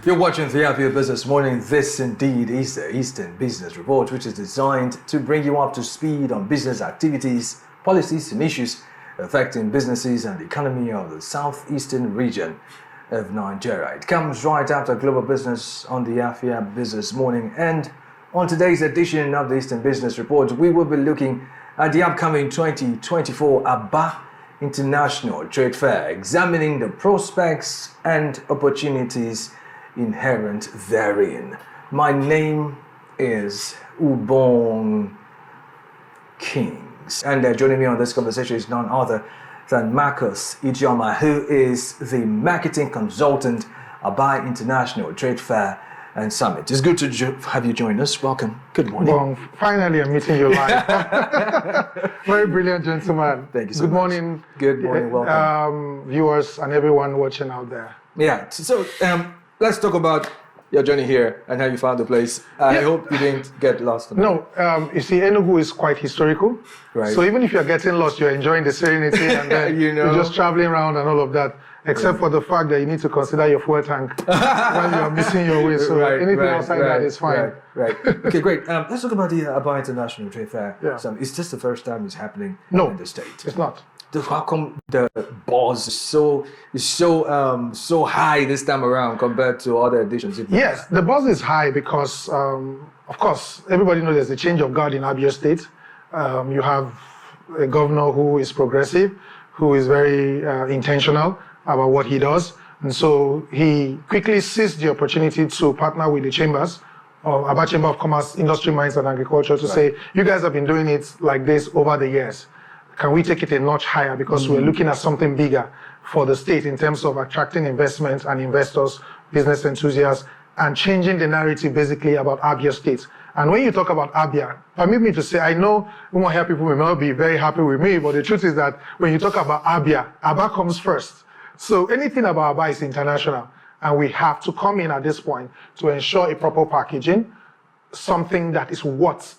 You're watching the Afia Business Morning. This indeed is the Eastern Business Report, which is designed to bring you up to speed on business activities, policies and issues affecting businesses and the economy of the Southeastern region of Nigeria. It comes right after Global Business on the Afia Business Morning. And on today's edition of the Eastern Business Report, we will be looking at the upcoming 2024 Aba International Trade Fair, examining the prospects and opportunities inherent therein. My name is Ubong Kings, and joining me on this conversation is none other than Marcus Ijoma, who is the marketing consultant Aba International Trade Fair and Summit. It's good to have you join us. Welcome. Good morning. Well, finally, I'm meeting you live. Very brilliant gentleman. Thank you so Good much. morning. Good morning. Welcome. Viewers and everyone watching out there. Yeah. So let's talk about your journey here and how you found the place. I hope you didn't get lost. No, you see, Enugu is quite historical. Right. So even if you're getting lost, you're enjoying the serenity and then you're just traveling around and all of that, except for the fact that you need to consider your fuel tank when you're missing your way. So anything outside that is fine. Right. Okay, great. Let's talk about the Aba International Trade Fair. Yeah. So is this the first time it's happening in the state? It's not. How come the buzz is so high this time around compared to other editions? Yes, the buzz is high because, of course, everybody knows there's a change of guard in Abia State. You have a governor who is progressive, who is very intentional about what he does. And so he quickly seized the opportunity to partner with the chambers, Aba Chamber of Commerce, Industry, Mines and Agriculture, to say, you guys have been doing it like this over the years. Can we take it a notch higher? Because we're looking at something bigger for the state in terms of attracting investment and investors, business enthusiasts, and changing the narrative basically about Abia State. And when you talk about Abia, permit me to say, I know Umuahia people may not be very happy with me, but the truth is that when you talk about Abia, Aba comes first. So anything about Aba is international. And we have to come in at this point to ensure a proper packaging, something that is what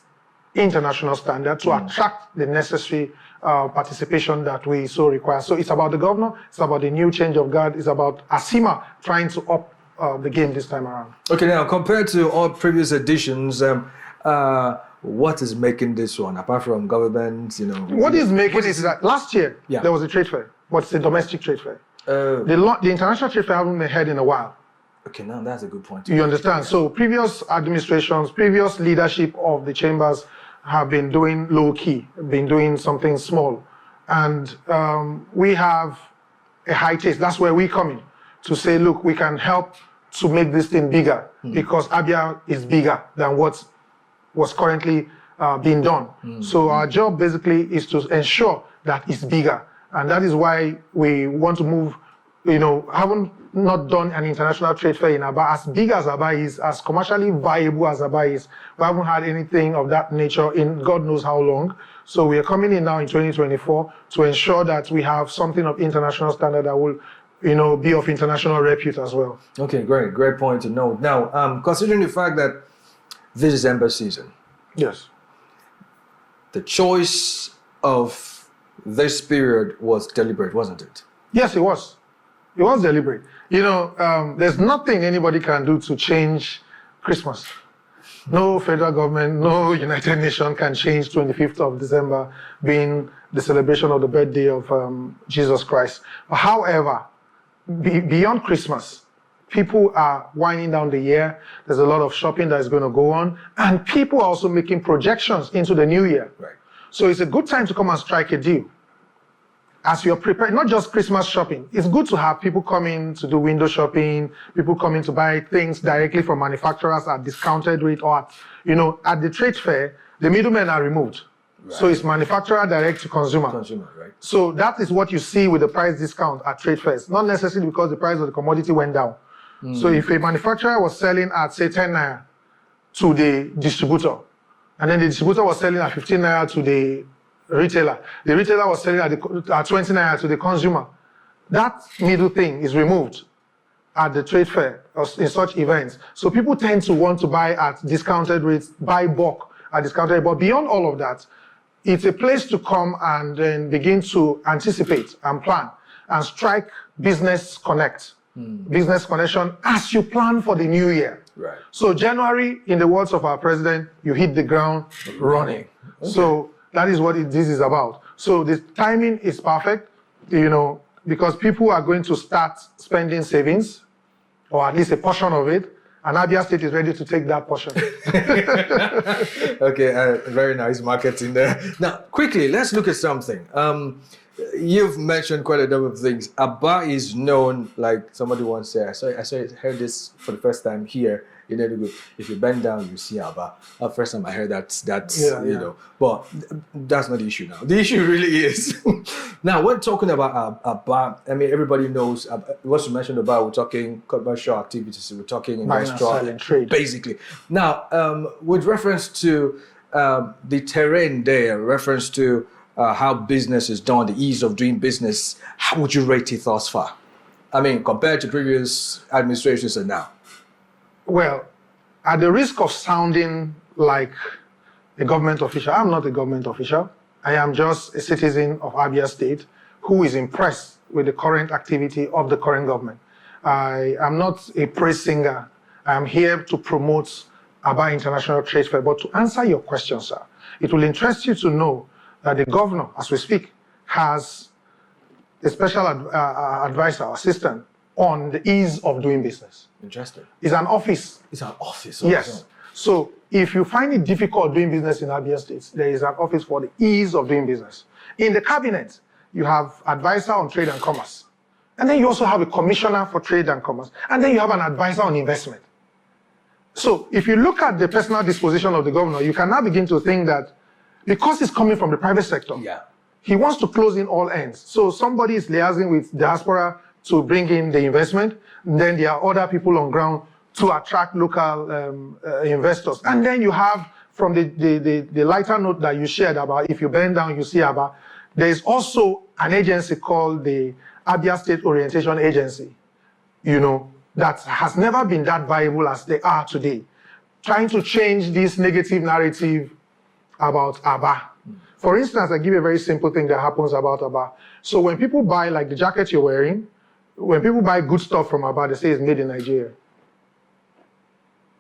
international standard to attract the necessary participation that we so require. So it's about the governor, it's about the new change of guard, it's about ASIMA trying to up the game this time around. Okay, now compared to all previous editions, what is making this one, apart from government, What is making it is that last year there was a trade fair, but it's a domestic trade fair. The international trade fair hasn't been held in a while. Okay, now that's a good point. You understand? So previous administrations, previous leadership of the chambers have been doing low-key, been doing something small. And we have a high taste. That's where we come in to say, look, we can help to make this thing bigger because Abia is bigger than what was currently being done. So our job basically is to ensure that it's bigger. And that is why we want to move, haven't not done an international trade fair in Aba as big as Aba is, as commercially viable as Aba is. We haven't had anything of that nature in God knows how long. So we are coming in now in 2024 to ensure that we have something of international standard that will, be of international repute as well. Okay, great point to note. Now, considering the fact that this is Ember season, yes, the choice of this period was deliberate, wasn't it? Yes, it was. It was deliberate. There's nothing anybody can do to change Christmas. No federal government, no United Nations can change 25th of December being the celebration of the birthday of Jesus Christ. However, beyond Christmas, people are winding down the year. There's a lot of shopping that is going to go on. And people are also making projections into the new year. Right. So it's a good time to come and strike a deal. As you're prepared, not just Christmas shopping, it's good to have people coming to do window shopping, people coming to buy things directly from manufacturers at discounted rate or at the trade fair, the middlemen are removed. Right. So it's manufacturer direct to consumer. Right. So that is what you see with the price discount at trade fairs, not necessarily because the price of the commodity went down. So if a manufacturer was selling at, say, 10 naira to the distributor, and then the distributor was selling at 15 naira to the retailer was selling at 20 naira to the consumer, that middle thing is removed at the trade fair or in such events. So people tend to want to buy at discounted rates, buy bulk at discounted rates. But beyond all of that, it's a place to come and then begin to anticipate and plan and strike business connect business connection as you plan for the new year. Right. So January, in the words of our president, you hit the ground running. Okay. So that is what this is about. So the timing is perfect, because people are going to start spending savings, or at least a portion of it, and Abia State is ready to take that portion. Okay, very nice marketing there. Now, quickly, let's look at something. You've mentioned quite a number of things. Aba is known, like somebody once said, I heard this for the first time here in Enugu. If you bend down, you see Aba. First time I heard that's but that's not the issue now. The issue really is, now when talking about Aba, I mean, everybody knows what you mentioned about, we're talking commercial activities, we're talking industrial, trade. Basically. Now, with reference to the terrain there, reference to how business is done, the ease of doing business, how would you rate it thus far? I mean, compared to previous administrations and now. Well, at the risk of sounding like a government official, I'm not a government official. I am just a citizen of Abia State who is impressed with the current activity of the current government. I am not a praise singer. I am here to promote Aba International Trade Fair. But to answer your question, sir, it will interest you to know that the governor, as we speak, has a special advisor, assistant, on the ease of doing business. Interesting. It's an office. It's an office. Yes. So if you find it difficult doing business in Abia State, there is an office for the ease of doing business. In the cabinet, you have advisor on trade and commerce. And then you also have a commissioner for trade and commerce. And then you have an advisor on investment. So if you look at the personal disposition of the governor, you can now begin to think that because it's coming from the private sector, he wants to close in all ends. So somebody is liaising with diaspora to bring in the investment. Then there are other people on ground to attract local investors. And then you have, from the lighter note that you shared about if you bend down, you see Aba, there is also an agency called the Abia State Orientation Agency, that has never been that viable as they are today, trying to change this negative narrative about Aba. For instance, I give you a very simple thing that happens about Aba. So when people buy, like the jacket you're wearing, when people buy good stuff from Aba, they say it's made in Nigeria.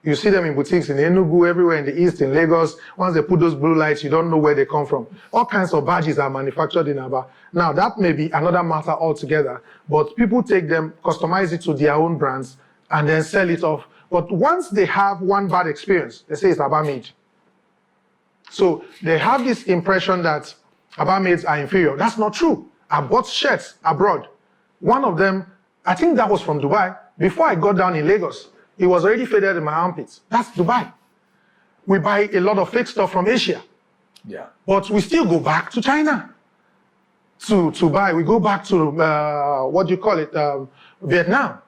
You see them in boutiques in Enugu, everywhere in the east, in Lagos. Once they put those blue lights, you don't know where they come from. All kinds of badges are manufactured in Aba. Now, that may be another matter altogether, but people take them, customize it to their own brands, and then sell it off. But once they have one bad experience, they say it's Aba made. So they have this impression that Aba maids are inferior. That's not true. I bought shirts abroad. One of them, I think that was from Dubai. Before I got down in Lagos, it was already faded in my armpits. That's Dubai. We buy a lot of fake stuff from Asia. Yeah. But we still go back to China to buy. We go back to, Vietnam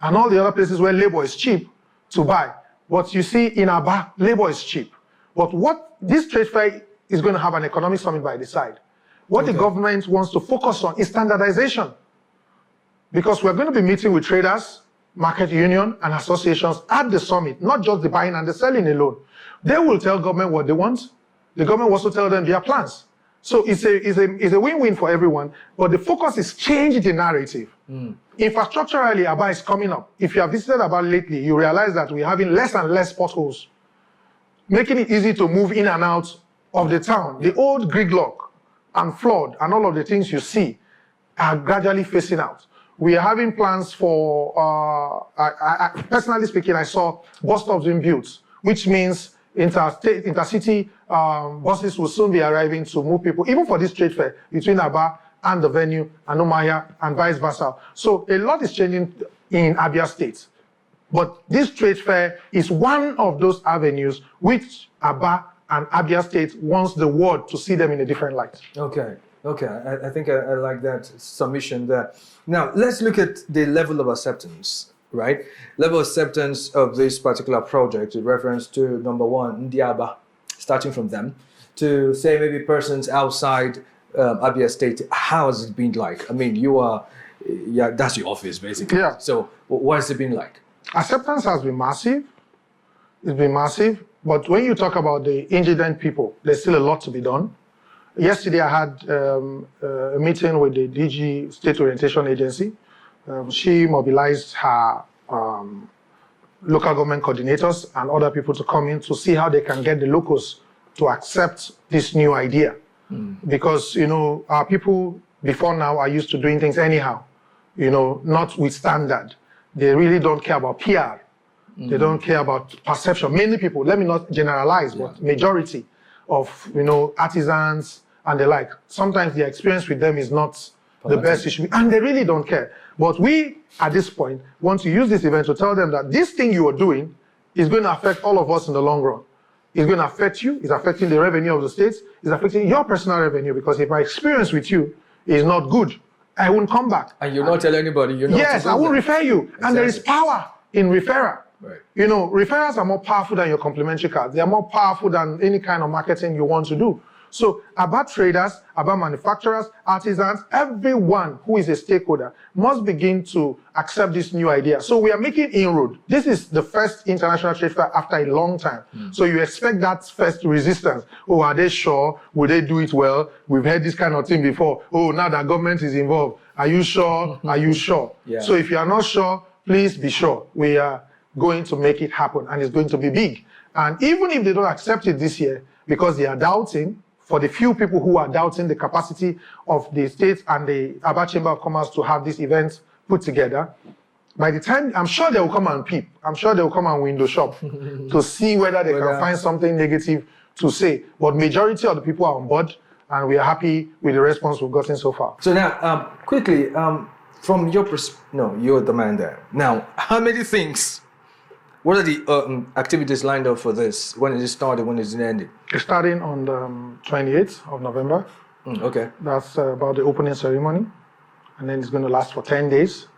and all the other places where labor is cheap to buy. But you see, in Aba, labor is cheap. But what this trade fair is going to have an economic summit by the side. What the government wants to focus on is standardization. Because we're going to be meeting with traders, market union, and associations at the summit, not just the buying and the selling alone. They will tell government what they want. The government will also tell them their plans. So it's a win-win for everyone, but the focus is change the narrative. Infrastructurally, Aba is coming up. If you have visited Aba lately, you realize that we're having less and less potholes, making it easy to move in and out of the town. The old gridlock and flood and all of the things you see are gradually phasing out. We are having plans for, personally speaking, I saw bus stops being built, which means intercity buses will soon be arriving to move people, even for this trade fair, between Aba and the venue, and Umuahia, and vice versa. So a lot is changing in Abia State. But this trade fair is one of those avenues which Aba and Abia State wants the world to see them in a different light. Okay. I think I like that submission there. Now, let's look at the level of acceptance, right? Level of acceptance of this particular project in reference to, number one, Ndiaba, starting from them, to say maybe persons outside Abia State. How has it been like? I mean, that's your office, basically. Yeah. So what has it been like? Acceptance has been massive. It's been massive. But when you talk about the indigent people, there's still a lot to be done. Yesterday, I had a meeting with the DG State Orientation Agency She mobilized her local government coordinators and other people to come in to see how they can get the locals to accept this new idea. Because, our people before now are used to doing things anyhow, not with standard. They really don't care about PR. They don't care about perception. Many people, let me not generalize, but majority of, artisans and the like, sometimes the experience with them is not the best it should be, and they really don't care. But we, at this point, want to use this event to tell them that this thing you are doing is going to affect all of us in the long run. It's going to affect you, it's affecting the revenue of the states, it's affecting your personal revenue, because if my experience with you is not good, I won't come back. And you'll not tell anybody. Yes, I will refer you. Exactly. And there is power in referral. Right. Referrals are more powerful than your complimentary cards. They are more powerful than any kind of marketing you want to do. So about traders, about manufacturers, artisans, everyone who is a stakeholder must begin to accept this new idea. So we are making inroad. This is the first international trade fair after a long time. So you expect that first resistance. Oh, are they sure? Will they do it well? We've heard this kind of thing before. Oh, now that government is involved. Are you sure? Are you sure? Yeah. So if you are not sure, please be sure. We are going to make it happen, and it's going to be big. And even if they don't accept it this year because they are doubting, for the few people who are doubting the capacity of the state and the Aba Chamber of Commerce to have this event put together, by the time, I'm sure they will come and peep. I'm sure they will come and window shop to see whether they can find something negative to say. But majority of the people are on board, and we are happy with the response we've gotten so far. So now, quickly, from your perspective, no, you're the man there. Now, how many things? What are the activities lined up for this? When is it started? When is it ending? It's starting on the 28th of November. Okay. That's about the opening ceremony. And then it's going to last for 10 days,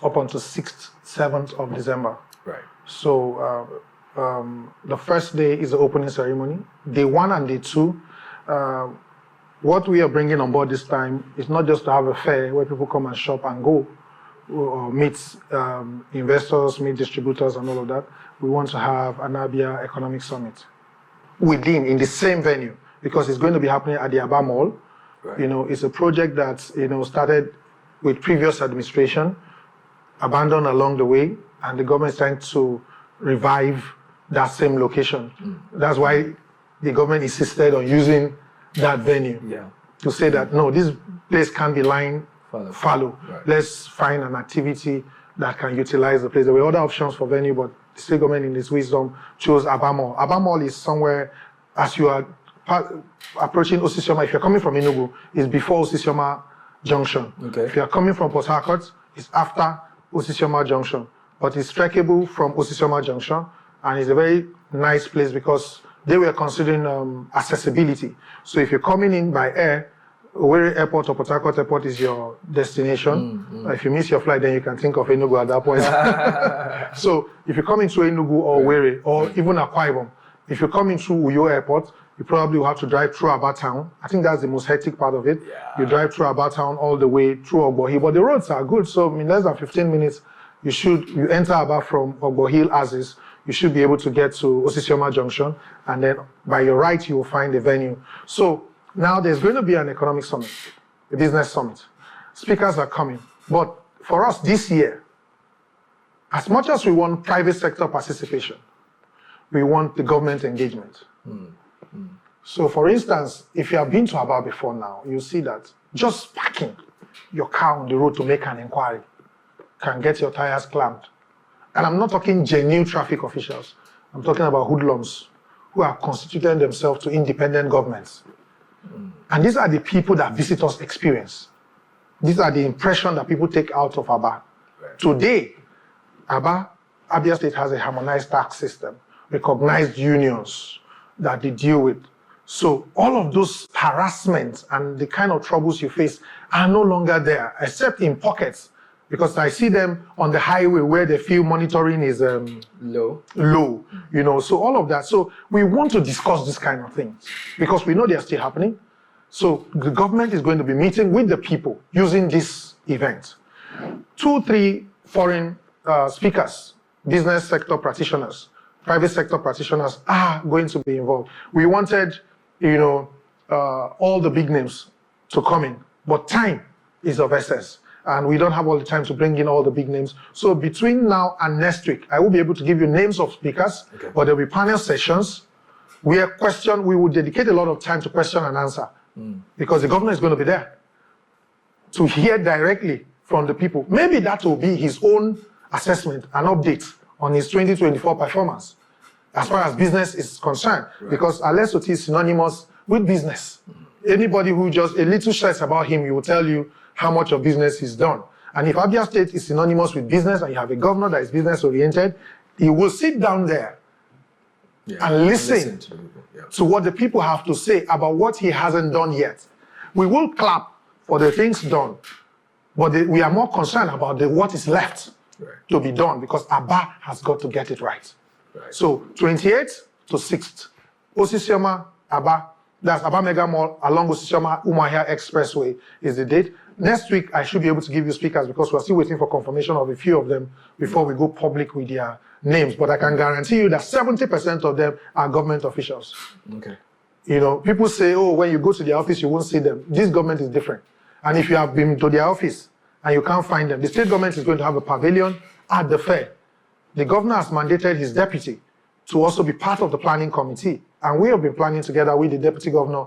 up until 6th, 7th of December. Right. So the first day is the opening ceremony. Day 1 and day 2, what we are bringing on board this time is not just to have a fair where people come and shop and go, or meet investors, meet distributors and all of that. We want to have an Abia Economic Summit in the same venue, because it's going to be happening at the Aba Mall. Right. It's a project that, started with previous administration, abandoned along the way, and the government is trying to revive that same location. That's why the government insisted on using that venue to say that, no, this place can't be lying fallow. Right. Let's find an activity that can utilize the place. There were other options for venue, but the state government in its wisdom chose Aba Mall. Aba Mall is somewhere, as you are approaching Osisioma, if you're coming from Enugu, it's before Osisioma Junction. Okay. If you're coming from Port Harcourt, it's after Osisioma Junction. But it's trackable from Osisioma Junction, and it's a very nice place because they were considering accessibility. So if you're coming in by air, Owerri Airport or Port Harcourt Airport is your destination. If you miss your flight, then you can think of Enugu at that point. So if you're coming through Enugu or Owerri, or even Akwa Ibom, if you're coming through Uyo Airport, you probably will have to drive through Aba Town. I think that's the most hectic part of it. Yeah. You drive through Aba Town all the way through Ogbo, but the roads are good. So in less than 15 minutes, you enter Aba from Ogbo Hill as is. You should be able to get to Osisioma Junction, and then by your right, you will find the venue. So now there's going to be an economic summit, a business summit. Speakers are coming. But for us this year, as much as we want private sector participation, we want the government engagement. So for instance, if you have been to Aba before now, you see that just parking your car on the road to make an inquiry can get your tires clamped. And I'm not talking genuine traffic officials. I'm talking about hoodlums who are constituting themselves to independent governments. And these are the people that visitors experience. These are the impression that people take out of Aba. Right. Today, Abia State has a harmonized tax system, recognized unions that they deal with. So all of those harassments and the kind of troubles you face are no longer there, except in pockets, because I see them on the highway where they feel monitoring is low, so all of that. So we want to discuss this kind of things because we know they are still happening. So the government is going to be meeting with the people using this event. 2-3 foreign speakers, business sector practitioners, private sector practitioners are going to be involved. We wanted, all the big names to come in, but time is of essence. and we don't have all the time to bring in all the big names. So between now and next week, I will be able to give you names of speakers, but there'll be panel sessions where we will dedicate a lot of time to question and answer, because the governor is going to be there to hear directly from the people. Maybe that will be his own assessment and update on his 2024 performance as far as business is concerned, because Alessot is synonymous with business. Anybody who just a little stress about him, he will tell you how much of business he's done. And if Abia State is synonymous with business and you have a governor that is business oriented, he will sit down there and listen to what the people have to say about what he hasn't done yet. We will clap for the things done, but we are more concerned about what is left to be done, because Aba has got to get it right. So 28th to 6th, Osisioma, Aba, that's Aba Mega Mall along Osisioma Umuahia Expressway is the date. Next week, I should be able to give you speakers, because we're still waiting for confirmation of a few of them before we go public with their names. But I can guarantee you that 70% of them are government officials. Okay. You know, people say, oh, when you go to their office, you won't see them. This government is different. And if you have been to their office and you can't find them, the state government is going to have a pavilion at the fair. The governor has mandated his deputy to also be part of the planning committee. And we have been planning together with the deputy governor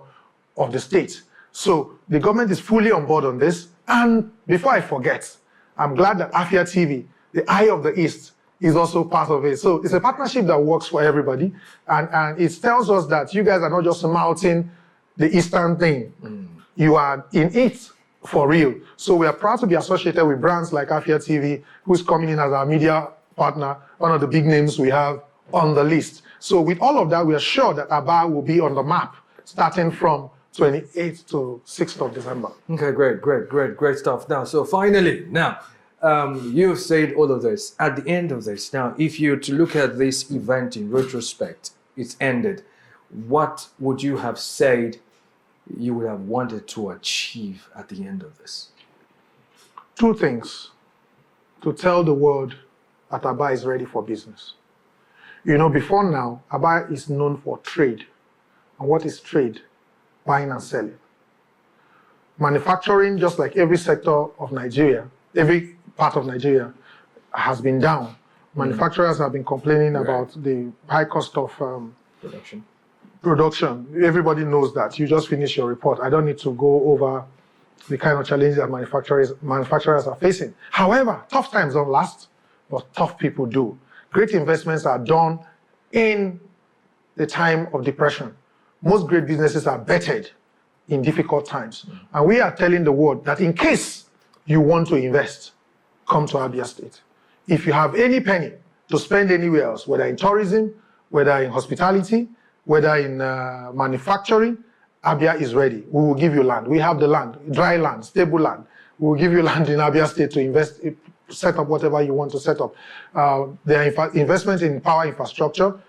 of the state. So the government is fully on board on this. And before I forget, I'm glad that Afia TV, the Eye of the East, is also part of it. So it's a partnership that works for everybody. And it tells us that you guys are not just mouthing the Eastern thing. You are in it for real. So we are proud to be associated with brands like Afia TV, who's coming in as our media partner, one of the big names we have on the list. So with all of that, we are sure that Aba will be on the map starting from 28th to 6th of December. Okay, great stuff. Now, so finally, you've said all of this. At the end of this, now, if you to look at this event in retrospect, it's ended. What would you have said you would have wanted to achieve at the end of this? Two things. To tell the world that Aba is ready for business. You know, before now, Aba is known for trade. And what is trade? Buying and selling. Manufacturing, just like every sector of Nigeria, every part of Nigeria has been down. Manufacturers have been complaining about the high cost of production. Everybody knows that. You just finished your report. I don't need to go over the kind of challenges that manufacturers are facing. However, tough times don't last, but tough people do. Great investments are done in the time of depression. Most great businesses are bettered in difficult times. And we are telling the world that in case you want to invest, come to Abia State. If you have any penny to spend anywhere else, whether in tourism, whether in hospitality, whether in manufacturing, Abia is ready. We will give you land. We have the land, dry land, stable land. We will give you land in Abia State to invest, set up whatever you want to set up. There are investments in power infrastructure.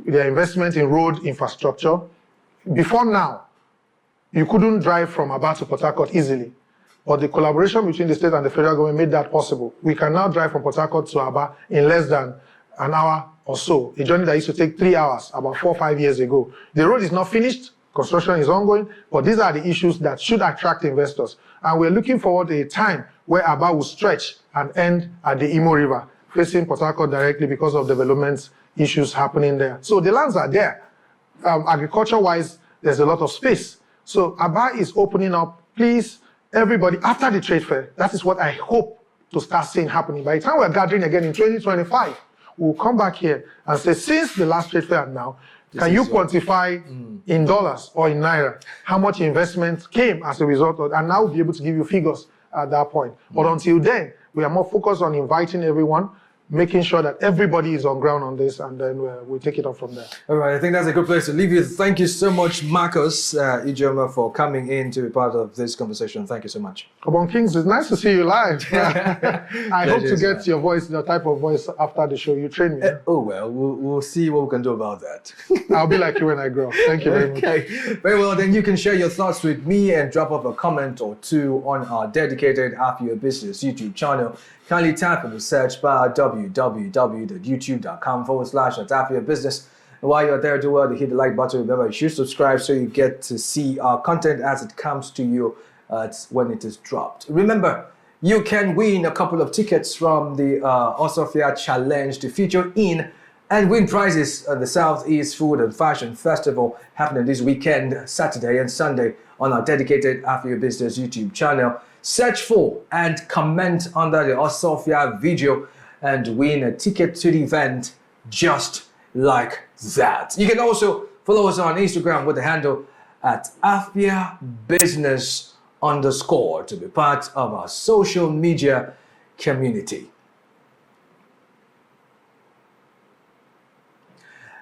There are investments in road infrastructure. Before now, you couldn't drive from Aba to Port Harcourt easily. But the collaboration between the state and the federal government made that possible. We can now drive from Port Harcourt to Aba in less than an hour or so. A journey that used to take 3 hours about 4 or 5 years ago. The road is not finished. Construction is ongoing. But these are the issues that should attract investors. And we're looking forward to a time where Aba will stretch and end at the Imo River, facing Port Harcourt directly because of development issues happening there. So the lands are there. Agriculture-wise, there's a lot of space. So Aba is opening up. Please, everybody, after the trade fair, that is what I hope to start seeing happening. By the time we're gathering again in 2025, we'll come back here and say, since the last trade fair and now, can you quantify in dollars or in naira how much investment came as a result of, and now we'll be able to give you figures at that point. But until then, we are more focused on inviting everyone, making sure that everybody is on ground on this, and then we'll take it up from there. All right, I think that's a good place to leave you. Thank you so much, Marcus Ijoma, for coming in to be part of this conversation. Thank you so much. Obon Kings, it's nice to see you live. I hope to get your voice, the type of voice after the show. You train me. We'll see what we can do about that. I'll be like you when I grow. Thank you very much. Okay, very well. Then you can share your thoughts with me and drop off a comment or two on our dedicated Afia Business YouTube channel. Kindly tap in the search bar www.youtube.com/Afia Business. And while you're there, do well to hit the like button. Remember, you should subscribe so you get to see our content as it comes to you when it is dropped. Remember, you can win a couple of tickets from the Afia Challenge to feature in and win prizes at the Southeast Food and Fashion Festival happening this weekend, Saturday and Sunday, on our dedicated Afia Business YouTube channel. Search for and comment under the Afia video and win a ticket to the event just like that. You can also follow us on Instagram with the handle at Afia Business _ to be part of our social media community.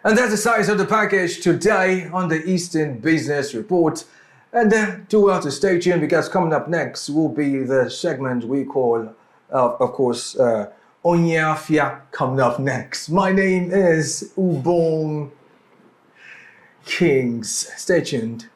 And that's the size of the package today on the Eastern Business Report. And do well to stay tuned, because coming up next will be the segment we call, of course, Onye Afia, coming up next. My name is Ubong Kings. Stay tuned.